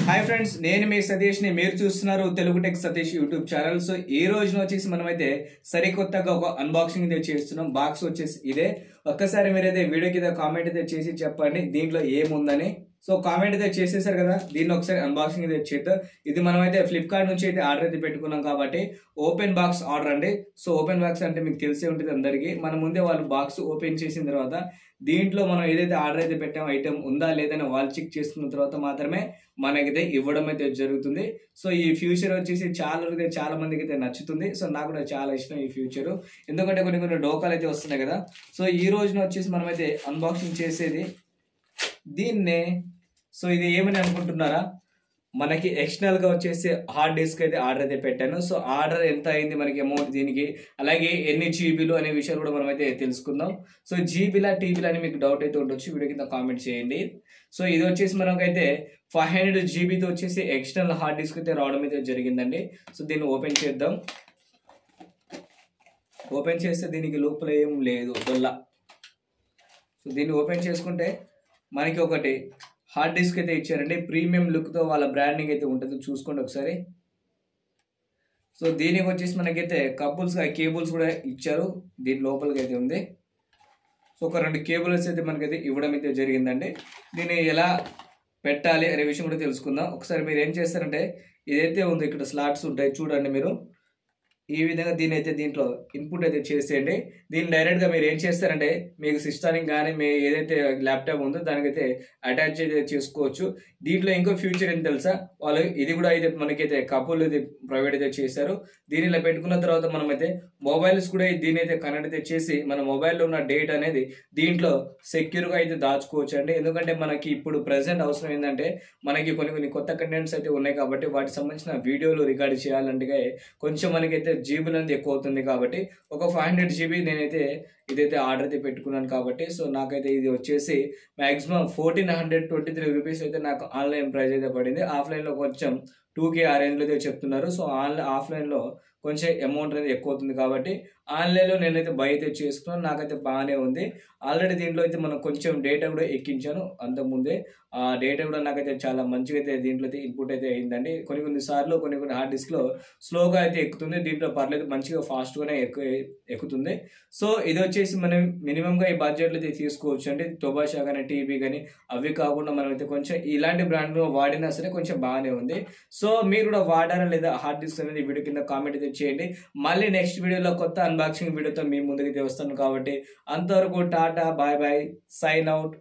Hi friends, నేను మీ సతీష్ ని. మీరు చూస్తున్నారు Telugu tech Satish YouTube channel. So ఈ రోజున వచ్చేసి మనమైతే సరికొత్తగా ఒక అన్బాక్సింగ్ అయితే చేస్తున్నాం. బాక్స్ వచ్చేసి ఇదే. ఒక్కసారి మీరైతే వీడియో కింద కామెంట్ అయితే చేసి చెప్పండి దీంట్లో ఏముందని. సో కామెంట్ అయితే చేసేసారు కదా, దీన్ని ఒకసారి అన్బాక్సింగ్ అయితే చేద్దాం. ఇది మనమైతే ఫ్లిప్కార్ట్ నుంచి అయితే ఆర్డర్ అయితే పెట్టుకున్నాం కాబట్టి ఓపెన్ బాక్స్ ఆర్డర్ అండి. సో ఓపెన్ బాక్స్ అంటే మీకు తెలిసే ఉంటుంది అందరికీ. మన ముందే వాళ్ళు బాక్స్ ఓపెన్ చేసిన తర్వాత దీంట్లో మనం ఏదైతే ఆర్డర్ అయితే పెట్టామో ఐటమ్ ఉందా లేదని వాళ్ళు చెక్ చేసుకున్న తర్వాత మాత్రమే మనకైతే ఇవ్వడం అయితే జరుగుతుంది. సో ఈ ఫ్యూచర్ వచ్చేసి చాలా మందికి అయితే నచ్చుతుంది. సో నాకు కూడా చాలా ఇష్టం ఈ ఫ్యూచర్, ఎందుకంటే కొన్ని డోకాలు అయితే వస్తున్నాయి కదా. సో ఈ రోజున వచ్చేసి మనమైతే అన్బాక్సింగ్ చేసేది దీన్నే. సో ఇది ఏమని అనుకుంటున్నారా, మనకి ఎక్స్టర్నల్ గా వచ్చేసి హార్డ్ డిస్క్ అయితే ఆర్డర్ అయితే పెట్టాను. సో ఆర్డర్ ఎంత అయింది మనకి అమౌంట్ దీనికి, అలాగే ఎన్ని జీబీలు అనే విషయాలు కూడా మనం అయితే తెలుసుకుందాం. సో జీబీలా టీబీలా అని మీకు డౌట్ అయితే ఉండొచ్చు, వీడియో కింద కామెంట్ చేయండి. సో ఇది వచ్చేసి మనకైతే 500 జీబీతో వచ్చేసి ఎక్స్టర్నల్ హార్డ్ డిస్క్ అయితే రావడం అయితే జరిగిందండి. సో దీన్ని ఓపెన్ చేద్దాం. ఓపెన్ చేస్తే దీనికి లోపల ఏం లేదు డొల్లా. సో దీన్ని ఓపెన్ చేసుకుంటే మనకి ఒకటి హార్డ్ డిస్క్ అయితే ఇచ్చారండి. ప్రీమియం లుక్తో వాళ్ళ బ్రాండింగ్ అయితే ఉంటుంది, చూసుకోండి ఒకసారి. సో దీనికి వచ్చేసి మనకైతే కేబుల్స్ కూడా ఇచ్చారు, దీని లోపలికి అయితే ఉంది. సో ఒక 2 కేబుల్స్ అయితే మనకైతే ఇవ్వడం అయితే జరిగిందండి. దీన్ని ఎలా పెట్టాలి అనే విషయం కూడా తెలుసుకుందాం. ఒకసారి మీరు ఏం చేస్తారంటే, ఇదైతే ఉంది ఇక్కడ స్లాట్స్ ఉంటాయి చూడండి మీరు. ఈ విధంగా దీంట్లో ఇన్పుట్ అయితే చేసేయండి. దీన్ని డైరెక్ట్గా మీరు ఏం చేస్తారంటే, మీకు సిస్టానికి కానీ మీ ఏదైతే ల్యాప్టాప్ ఉందో దానికైతే అటాచ్ అయితే చేసుకోవచ్చు. దీంట్లో ఇంకో ఫ్యూచర్ ఏం తెలుసా, వాళ్ళు ఇది కూడా అయితే మనకైతే కపుల్ ఇది ప్రొవైడ్ అయితే చేశారు. దీని ఇలా పెట్టుకున్న తర్వాత మనమైతే మొబైల్స్ కూడా దీని అయితే కనెక్ట్ అయితే చేసి మన మొబైల్లో ఉన్న డేటా అనేది దీంట్లో సెక్యూర్గా అయితే దాచుకోవచ్చు అండి. ఎందుకంటే మనకి ఇప్పుడు ప్రెసెంట్ అవసరం ఏంటంటే, మనకి కొన్ని కొత్త కంటెంట్స్ అయితే ఉన్నాయి కాబట్టి వాటికి సంబంధించిన వీడియోలు రికార్డ్ చేయాలంటే కొంచెం మనకైతే జీబీలు అనేది ఎక్కువ అవుతుంది. కాబట్టి ఒక 500 జీబీ నేనైతే ఇదైతే ఆర్డర్ అయితే పెట్టుకున్నాను కాబట్టి. సో నాకైతే ఇది వచ్చేసి మాక్సిమం 1423 రూపీస్ అయితే నాకు ఆన్లైన్ ప్రైస్ అయితే పడింది. ఆఫ్లైన్లో కొంచెం 2K ఆ రేంజ్లో అయితే చెప్తున్నారు. సో ఆఫ్లైన్లో కొంచెం అమౌంట్ అనేది ఎక్కువ అవుతుంది కాబట్టి ఆన్లైన్లో నేనైతే బై అయితే చేసుకున్నాను. నాకైతే బాగానే ఉంది. ఆల్రెడీ దీంట్లో అయితే మనం కొంచెం డేటా కూడా ఎక్కించాను అంతకుముందే. ఆ డేటా కూడా నాకైతే చాలా మంచిగా అయితే దీంట్లో అయితే ఇన్పుట్ అయితే అయిందండి. కొన్ని సార్లు కొన్ని హార్డ్ డిస్క్లో స్లోగా అయితే ఎక్కుతుంది, దీంట్లో పర్లేదు మంచిగా ఫాస్ట్గానే ఎక్కుతుంది. సో ఇది వచ్చేసి మనం మినిమంగా ఈ బడ్జెట్లో అయితే తీసుకోవచ్చు అండి. టొబాషా కానీ టీవీ కానీ అవి కాకుండా మనం అయితే కొంచెం ఇలాంటి బ్రాండ్ వాడినా సరే కొంచెం బాగానే ఉంది. సో మీరు కూడా వాడారా లేదా హార్డ్ డిస్క్ అనేది వీడియో కింద కామెంట్ అయితే చేయండి. మళ్ళీ నెక్స్ట్ వీడియోలో కొత్త అన్బాక్సింగ్ వీడియోతో మీ ముందుకు వస్తాను కాబట్టి అంతవరకు tata bye bye, sign out.